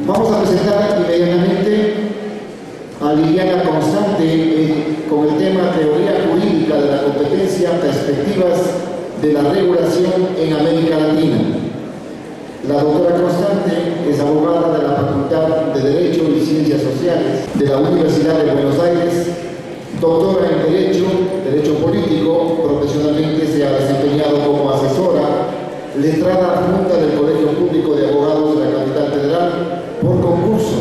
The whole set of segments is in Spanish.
Vamos a presentar inmediatamente a Liliana Constante con el tema Teoría Jurídica de la Competencia, Perspectivas de la Regulación en América Latina. La doctora Constante es abogada de la Facultad de Derecho y Ciencias Sociales de la Universidad de Buenos Aires, doctora en Derecho Político, profesionalmente se ha desempeñado como asesora, letrada adjunta del Colegio Público de Abogados de la Capital Federal por concurso.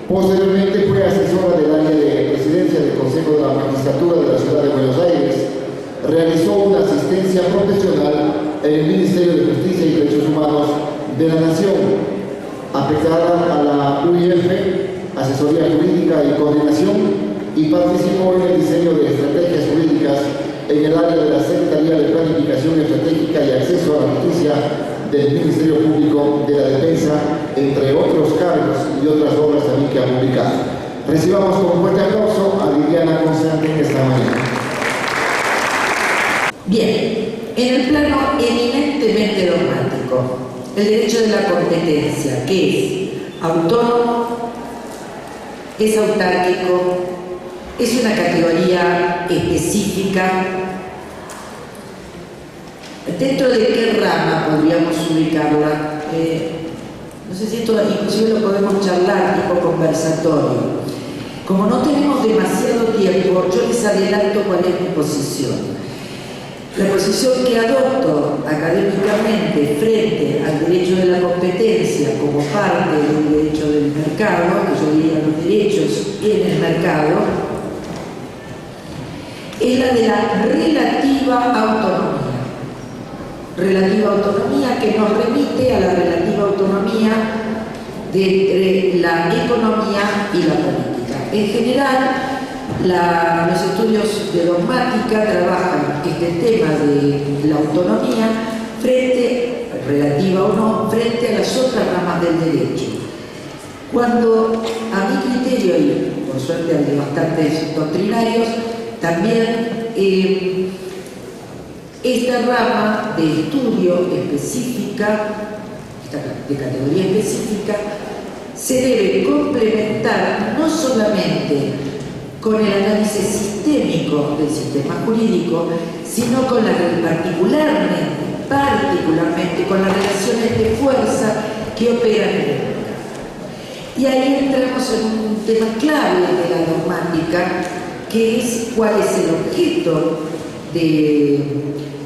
Posteriormente fue asesora del área de presidencia del Consejo de la Magistratura de la Ciudad de Buenos Aires. Realizó una asistencia profesional en el Ministerio de Justicia y Derechos Humanos de la Nación, aplicada a la UIF, Asesoría Jurídica y Coordinación, y participó en el diseño de estrategias jurídicas en el área de la Secretaría de Planificación Estratégica y Acceso a la Justicia del Ministerio Público de la Defensa, entre otros cargos y otras obras también que ha publicado. Recibamos con un fuerte aplauso a Liliana Constante esta mañana. Bien, en el plano eminentemente dogmático, el derecho de la competencia, que es autónomo, es autárquico, es una categoría específica. ¿Dentro de qué rama podríamos ubicarla? No sé si esto inclusive lo podemos charlar tipo conversatorio. Como no tenemos demasiado tiempo, yo les adelanto cuál es mi posición. La posición que adopto académicamente frente al derecho de la competencia como parte del derecho del mercado, que yo diría los derechos en el mercado, es la de la relativa autonomía. Relativa autonomía que nos remite a la relativa autonomía entre la economía y la política. En general, los estudios de dogmática trabajan este tema de la autonomía frente, relativa o no, frente a las otras ramas del derecho. Cuando a mi criterio, y por suerte al de bastantes doctrinarios, también esta rama de estudio específica, de categoría específica, se debe complementar no solamente con el análisis sistémico del sistema jurídico, sino con particularmente con las relaciones de fuerza que operan en el mercado. Y ahí entramos en un tema clave de la dogmática, que es cuál es el objeto de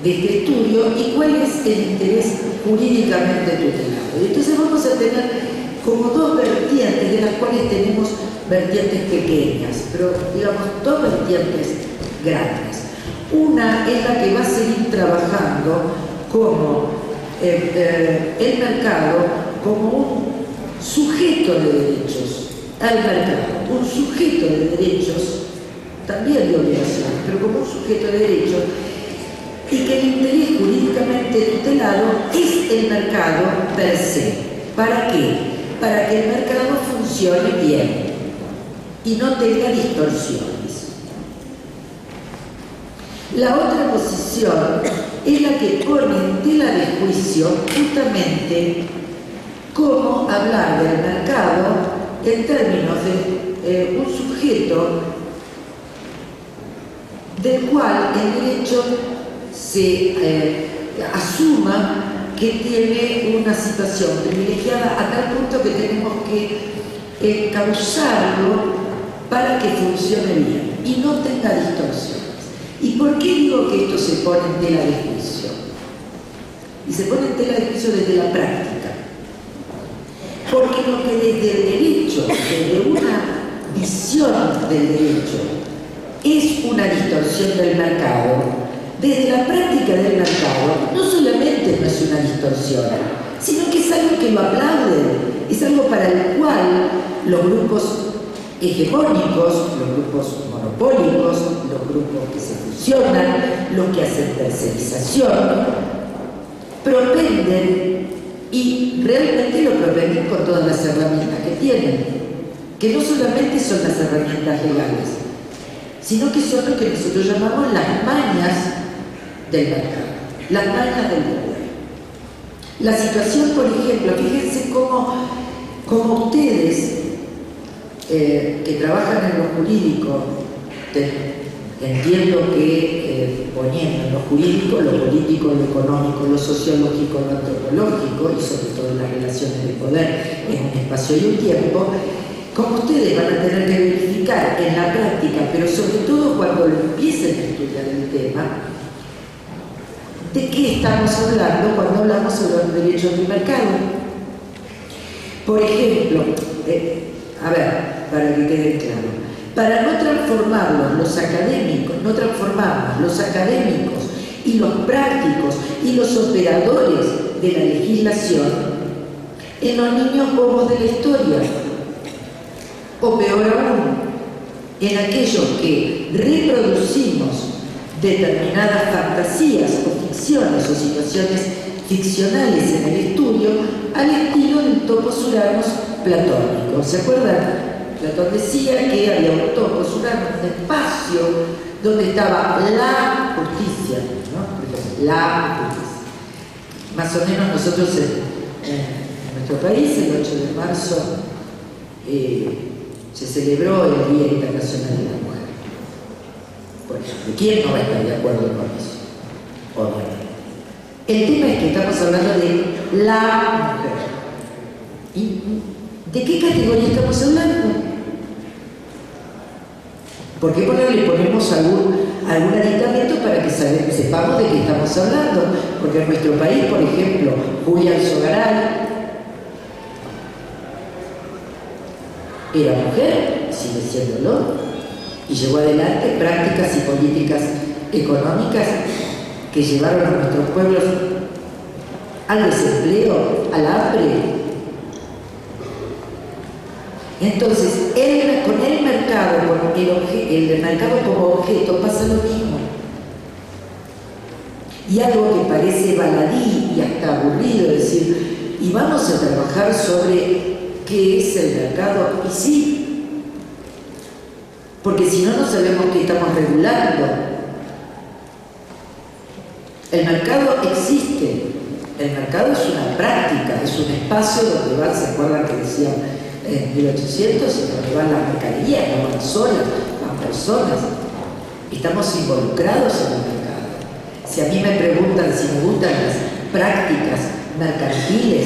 este estudio y cuál es el interés jurídicamente tutelado. Entonces vamos a tener como dos vertientes, de las cuales tenemos vertientes pequeñas, pero digamos dos vertientes grandes. Una es la que va a seguir trabajando como el mercado como un sujeto de derechos al mercado, un sujeto de derechos, también de obligaciones, pero como un sujeto de derechos, y que el interés jurídicamente tutelado es el mercado per se. ¿Para qué? Para que el mercado funcione bien y no tenga distorsiones. La otra posición es la que pone en tela de juicio justamente cómo hablar del mercado en términos de un sujeto del cual el derecho se asuma que tiene una situación privilegiada a tal punto que tenemos que causarlo para que funcione bien y no tenga distorsiones. ¿Y por qué digo que esto se pone en tela de juicio? Y se pone en tela de juicio desde la práctica. Porque lo que desde el derecho, desde una visión del derecho, es una distorsión del mercado, desde la práctica del mercado, no solamente no es una distorsión, sino que es algo que lo aplauden, es algo para el cual los grupos hegemónicos, los grupos monopólicos, los grupos que se fusionan, los que hacen tercerización, propenden, y realmente lo propenden con todas las herramientas que tienen, que no solamente son las herramientas legales, sino que son lo que nosotros llamamos las mañas del mercado. las mañas del poder. La situación, por ejemplo, fíjense cómo ustedes, que trabajan en lo jurídico, entiendo que poniendo en lo jurídico, lo político, lo económico, lo sociológico, lo antropológico y sobre todo las relaciones de poder en un espacio y un tiempo, como ustedes van a tener que verificar en la práctica, pero sobre todo cuando empiecen a estudiar el tema, ¿de qué estamos hablando cuando hablamos sobre los derechos del mercado? Por ejemplo, a ver, para que quede claro, para no transformarnos los académicos y los prácticos y los operadores de la legislación en los niños bobos de la historia, o peor aún, en aquellos que reproducimos determinadas fantasías o ficciones o situaciones ficcionales en el estudio al estilo del topos uranos platónico. ¿Se acuerdan? Platón decía que había un topos uranos, un espacio donde estaba la justicia, ¿no? La justicia. Más o menos nosotros en nuestro país, el 8 de marzo, se celebró el Día Internacional de la Mujer. Por ejemplo, ¿quién no va a estar de acuerdo con eso? Obviamente. El tema es que estamos hablando de la mujer. ¿Y de qué categoría estamos hablando? ¿Por qué le ponemos algún aditamento para que sepamos de qué estamos hablando? Porque en nuestro país, por ejemplo, Julia Alzogaray era mujer, sigue siéndolo, y llevó adelante prácticas y políticas económicas que llevaron a nuestros pueblos al desempleo, al hambre. Entonces, con el mercado, con el mercado como objeto, pasa lo mismo. Y algo que parece baladí y hasta aburrido, decir, y vamos a trabajar sobre qué es el mercado, y sí, porque si no, no sabemos qué estamos regulando. El mercado existe, el mercado es una práctica, es un espacio donde van, ¿se acuerdan que decían en 1800? Donde van las mercaderías, no van solas, van personas. Estamos involucrados en el mercado. Si a mí me preguntan si me gustan las prácticas mercantiles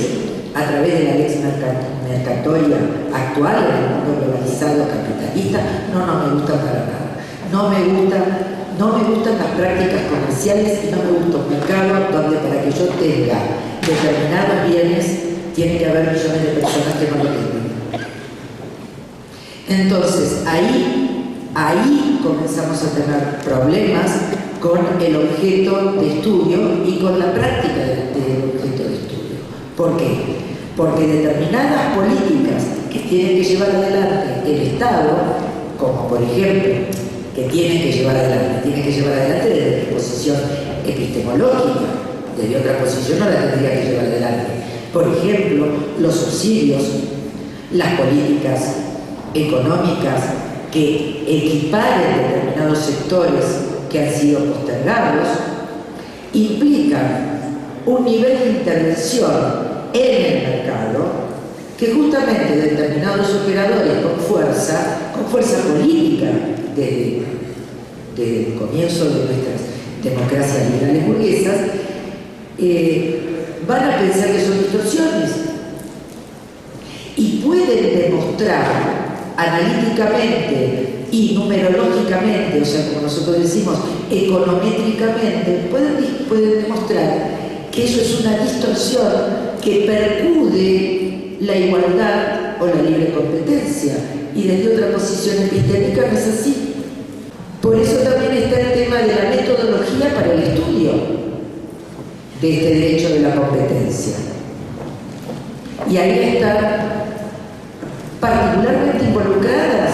a través de la lex mercatoria actual en el mundo globalizado capitalista, no me gustan para nada. No me gustan las prácticas comerciales y no me gusta un mercado donde para que yo tenga determinados bienes tiene que haber millones de personas que no lo tengan. Entonces, ahí comenzamos a tener problemas con el objeto de estudio y con la práctica del objeto de estudio. ¿Por qué? Porque determinadas políticas que tiene que llevar adelante el Estado, como por ejemplo, que tiene que llevar adelante desde su posición epistemológica, desde otra posición no la tendría que llevar adelante. Por ejemplo, los subsidios, las políticas económicas que equiparen determinados sectores que han sido postergados, implican un nivel de intervención en el mercado que justamente determinados operadores con fuerza política desde el comienzo de nuestras democracias liberales burguesas, van a pensar que son distorsiones y pueden demostrar analíticamente y numerológicamente, o sea, como nosotros decimos, econométricamente, pueden demostrar que eso es una distorsión que percude la igualdad o la libre competencia, y desde otra posición epistémica no es así. Por eso también está el tema de la metodología para el estudio de este derecho de la competencia. Y ahí están particularmente involucrados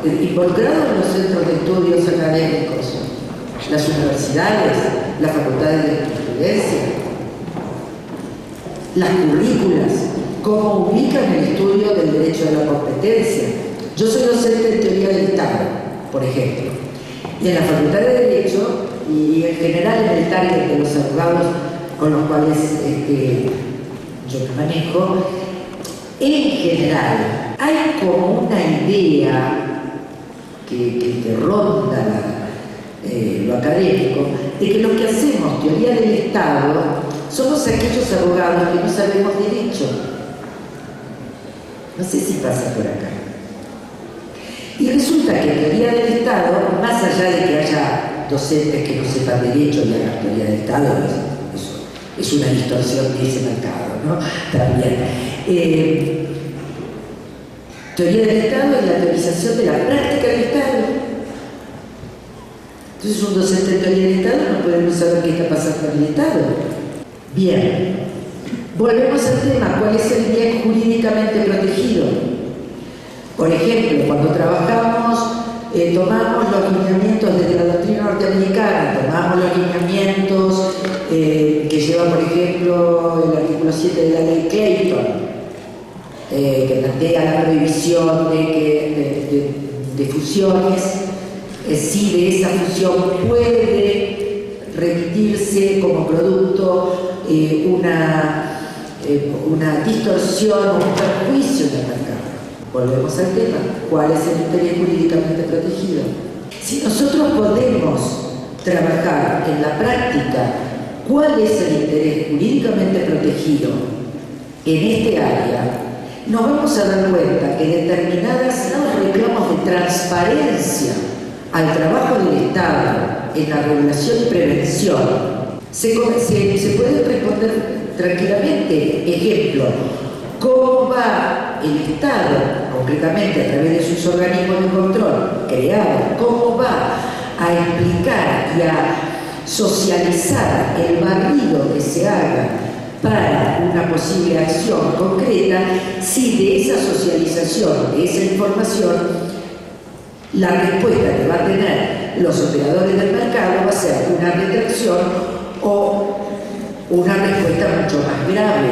los centros de estudios académicos, las universidades, las facultades de jurisprudencia, las currículas, cómo ubican el estudio del derecho de la competencia. Yo soy docente de teoría del Estado, por ejemplo, y en la Facultad de Derecho y en general en el target de los abogados con los cuales yo me manejo, en general hay como una idea que ronda lo académico, de que los que hacemos teoría del Estado somos aquellos abogados que no sabemos derecho. No sé si pasa por acá. Y resulta que en teoría del Estado, más allá de que haya docentes que no sepan derecho y hagan teoría del Estado, eso es una distorsión de ese mercado, ¿no? También. Teoría del Estado es la teorización de la práctica del Estado. Entonces un docente de teoría del Estado no podemos saber qué está pasando en el Estado. Bien, volvemos al tema, ¿cuál es el bien jurídicamente protegido? Por ejemplo, cuando trabajamos, tomamos los lineamientos desde la doctrina norteamericana, tomamos los lineamientos que lleva, por ejemplo, el artículo 7 de la ley Clayton, que plantea la prohibición de fusiones, si de esa fusión puede remitirse como producto una distorsión o un perjuicio del mercado. Volvemos al tema, ¿cuál es el interés jurídicamente protegido? Si nosotros podemos trabajar en la práctica cuál es el interés jurídicamente protegido en este área, nos vamos a dar cuenta que determinados reclamos de transparencia al trabajo del Estado en la regulación y prevención se pueden responder tranquilamente. Ejemplo, ¿cómo va el Estado, concretamente a través de sus organismos de control creados, cómo va a explicar y a socializar el barrido que se haga para una posible acción concreta, si de esa socialización, de esa información, la respuesta que va a tener los operadores del mercado va a ser una retracción o una respuesta mucho más grave?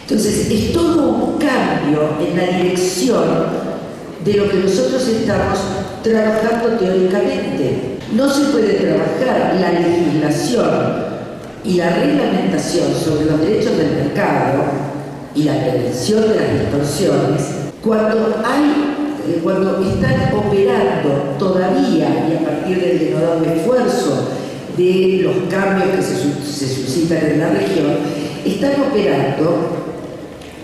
Entonces, es todo un cambio en la dirección de lo que nosotros estamos trabajando teóricamente. No se puede trabajar la legislación y la reglamentación sobre los derechos del mercado y la prevención de las distorsiones cuando están operando todavía, y a partir del denodado esfuerzo de los cambios que se suscitan en la región, están operando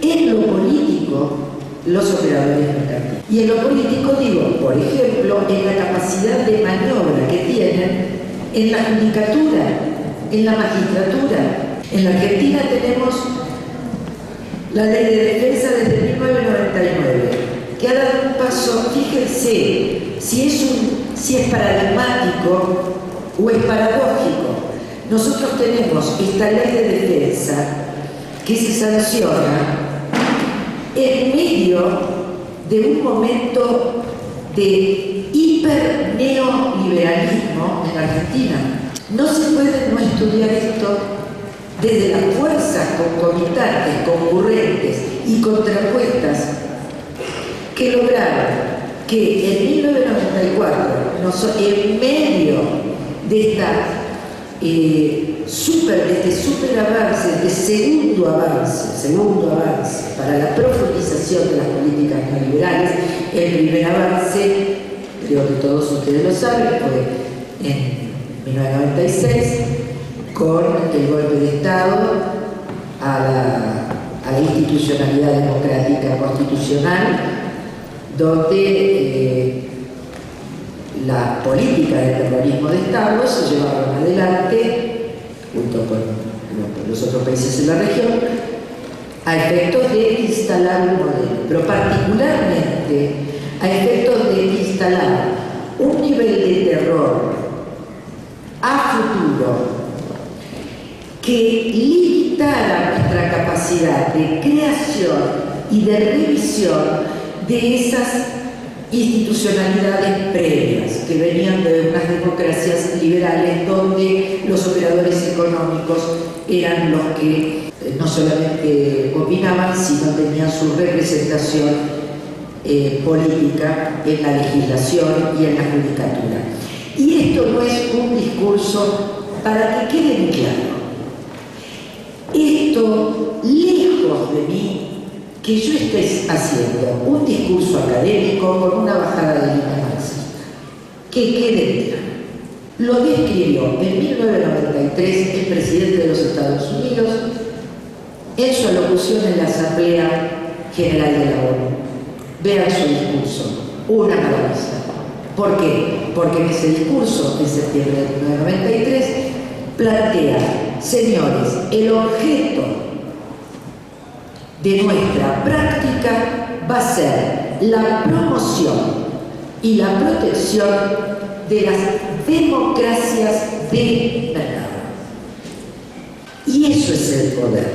en lo político los operadores mercantiles. Y en lo político digo, por ejemplo, en la capacidad de maniobra que tienen en la judicatura, en la magistratura. En la Argentina tenemos la Ley de Defensa desde 1999, que ha dado un paso, fíjense, si es paradigmático o es paradójico. Nosotros tenemos esta Ley de Defensa que se sanciona en medio de un momento de hiper-neoliberalismo en Argentina. No se puede no estudiar esto desde las fuerzas concomitantes, concurrentes y contrapuestas que lograron que en 1994, en medio de este super avance, de segundo avance para la profundización de las políticas neoliberales, el primer avance, creo que todos ustedes lo saben, fue en 1996, con el golpe de Estado a la institucionalidad democrática constitucional, donde las políticas de terrorismo de Estado se llevaron adelante, junto con los otros países en la región, a efectos de instalar un modelo, pero particularmente a efectos de instalar un nivel de terror a futuro que limitara nuestra capacidad de creación y de revisión de esas institucionalidades previas que venían de unas democracias liberales donde los operadores económicos eran los que no solamente opinaban, sino tenían su representación política en la legislación y en la judicatura. Y esto no es un discurso, para que quede muy claro. Esto, lejos de mí, que yo esté haciendo un discurso académico con una bajada de línea marxista. Que quede claro. Lo describió en 1993 el presidente de los Estados Unidos en su alocución en la Asamblea General de la ONU. Vean su discurso, una maravilla. ¿Por qué? Porque en ese discurso, en septiembre de 1993, plantea, señores, el objeto de nuestra práctica va a ser la promoción y la protección de las democracias de mercado. Y eso es el poder.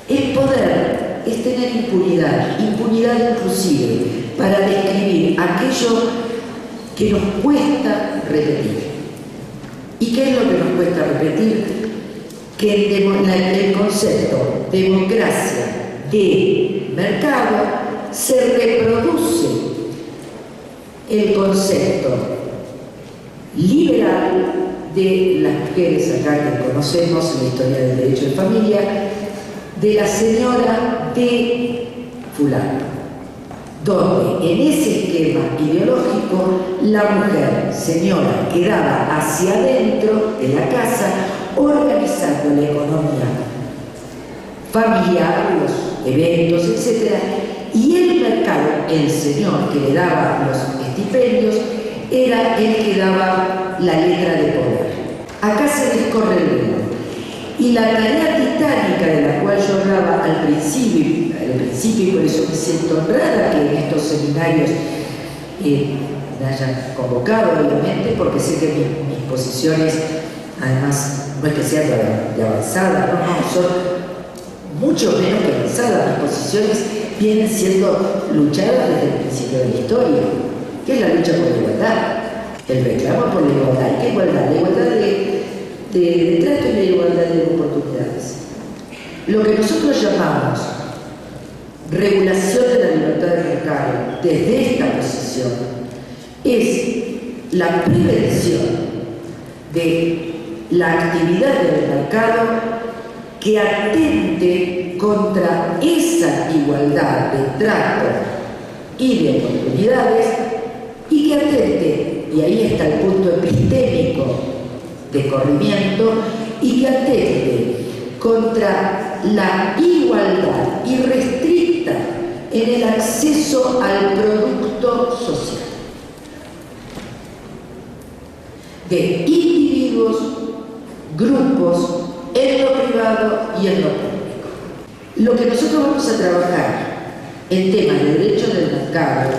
El poder es tener impunidad, impunidad inclusive, para describir aquello que nos cuesta repetir. ¿Y qué es lo que nos cuesta repetir? Que el concepto democracia de mercado se reproduce el concepto liberal de las mujeres acá que conocemos en la historia del derecho de familia, de la señora de fulano, donde en ese esquema ideológico la mujer, señora, quedaba hacia adentro de la casa organizando la economía familiar, los eventos, etc. Y el mercado, el señor que le daba los estipendios, era el que daba la letra de poder. Acá se les corre el velo. Y la tarea titánica de la cual yo hablaba al principio, y por eso me siento honrada que en estos seminarios me hayan convocado, obviamente, porque sé que mis posiciones, además, no es que sean de avanzada, no, son mucho menos que avanzadas. Mis posiciones vienen siendo luchadas desde el principio de la historia, que es la lucha por la igualdad, el reclamo por la igualdad. ¿Qué igualdad? La igualdad de trato y la igualdad de oportunidades. Lo que nosotros llamamos regulación de la libertad de mercado desde esta posición es la prevención de la actividad del mercado que atente contra esa igualdad de trato y de oportunidades y que atente, y ahí está el punto epistémico de corrimiento, y que atente contra la igualdad irrestricta en el acceso al producto social de individuos, grupos, en lo privado y en lo público. Lo que nosotros vamos a trabajar en temas de derechos del mercado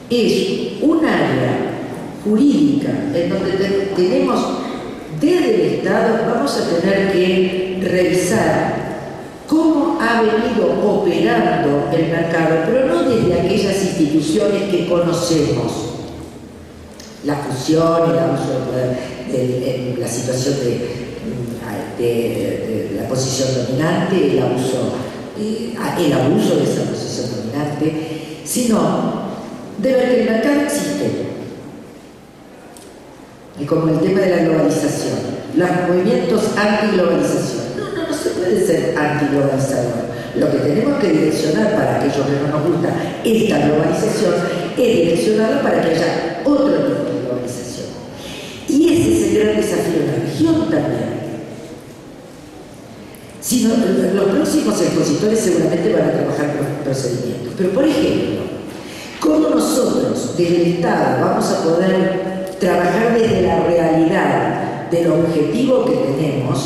es un área jurídica en donde tenemos desde el Estado, vamos a tener que revisar cómo ha venido operando el mercado, pero no desde aquellas instituciones que conocemos, la fusión, el abuso de poder, la situación de la posición dominante, el abuso de esa posición dominante, sino de ver que el mercado existe. Y como el tema de la globalización, los movimientos antiglobalización. No se puede ser antiglobalizador. Lo que tenemos que direccionar para aquellos que no nos gusta esta globalización es direccionarlo para que haya otro tipo de globalización. Y ese es el gran desafío de la región también. Si no, los próximos expositores seguramente van a trabajar con procedimientos. Pero, por ejemplo, ¿cómo nosotros, desde el Estado, vamos a poder trabajar desde la realidad del objetivo que tenemos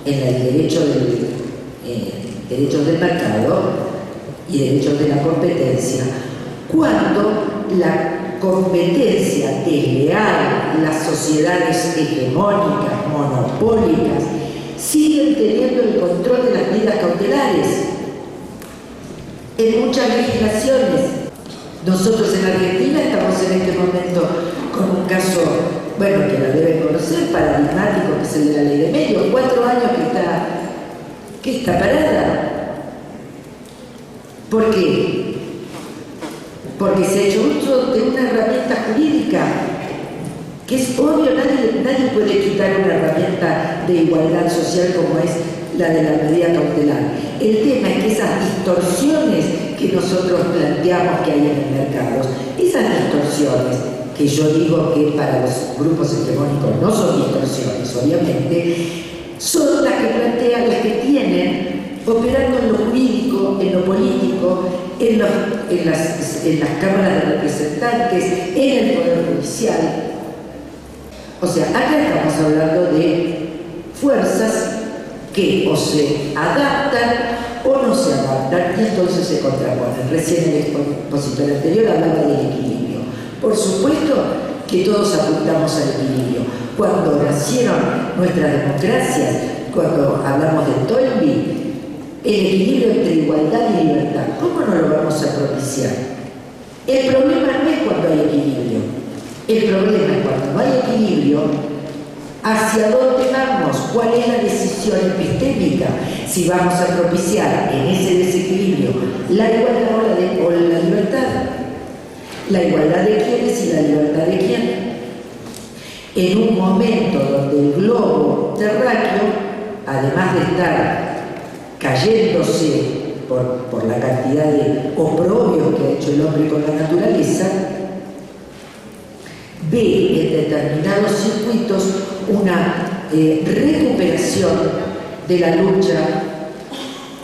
en el derecho derechos del mercado y derechos de la competencia, cuando la competencia desleal, las sociedades hegemónicas, monopólicas, siguen teniendo el control de las medidas cautelares en muchas legislaciones? Nosotros en Argentina estamos en este momento con un caso, bueno, que lo deben conocer, paradigmático, que es el de la ley de medios, 4 años que está parada. ¿Por qué? Porque se ha hecho uso de una herramienta jurídica que es obvio, nadie puede quitar una herramienta de igualdad social como es la de la medida cautelar. El tema es que esas distorsiones que nosotros planteamos que hay en el mercado, esas distorsiones, que yo digo que para los grupos hegemónicos no son distorsiones, obviamente, son las que plantean, las que tienen, operando en lo jurídico, en lo político, en las cámaras de representantes, en el Poder Judicial. O sea, acá estamos hablando de fuerzas que o se adaptan o no se adaptan y entonces se contraponen. Recién el expositor anterior hablaba del equilibrio. Por supuesto que todos apuntamos al equilibrio. Cuando nacieron nuestras democracias, cuando hablamos de Toynbee, el equilibrio entre igualdad y libertad, ¿cómo no lo vamos a propiciar? El problema no es cuando hay equilibrio. El problema es cuando no hay equilibrio, ¿hacia dónde vamos? ¿Cuál es la decisión epistémica? Si vamos a propiciar en ese desequilibrio la igualdad o la libertad. La igualdad de quiénes y la libertad de quién. En un momento donde el globo terráqueo, además de estar cayéndose por la cantidad de oprobios que ha hecho el hombre con la naturaleza, ve en determinados circuitos una recuperación de la lucha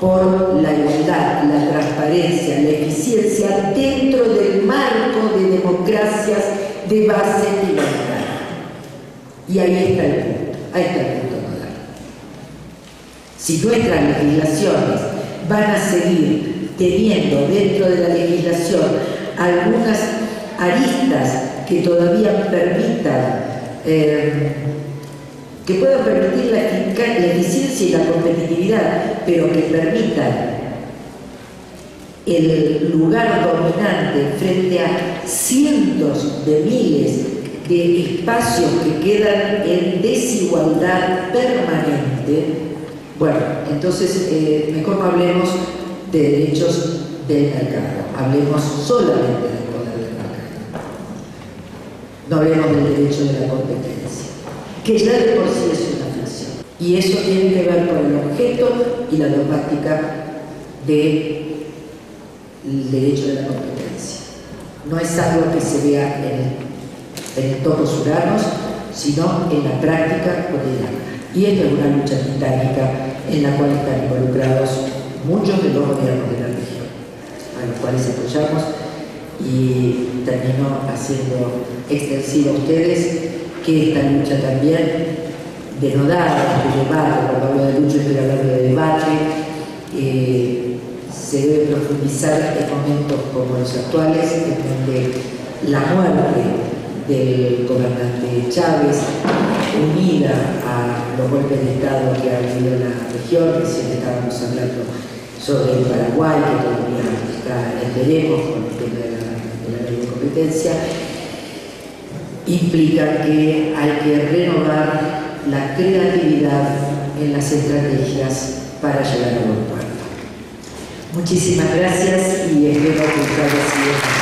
por la igualdad, la transparencia, la eficiencia dentro del marco de democracias de base de libertad. Y ahí está el punto nodal. Si nuestras legislaciones van a seguir teniendo dentro de la legislación algunas aristas que todavía permitan, que puedan permitir la eficiencia y la competitividad, pero que permitan el lugar dominante frente a cientos de miles de espacios que quedan en desigualdad permanente, bueno, entonces mejor no hablemos de derechos del mercado, hablemos solamente del poder del mercado. No hablemos del derecho de la competencia, que ya de por sí es una ficción. Y eso tiene que ver con el objeto y la dogmática del derecho de la competencia. No es algo que se vea en el topos uranos, sino en la práctica cotidiana. Y esta es una lucha titánica en la cual están involucrados muchos de los gobiernos de la región, a los cuales apoyamos, y termino haciendo extensivo a ustedes que esta lucha también denodada, de debate, cuando hablo de lucha estoy hablando de debate, se debe profundizar en momentos como los actuales, en donde la muerte del gobernante Chávez, unida a los golpes de Estado que ha habido en la región, recién estábamos hablando sobre el Paraguay, que todavía está en veremos con el tema de la ley de competencia, implica que hay que renovar la creatividad en las estrategias para llegar a buen puerto. Muchísimas gracias y espero que haya sido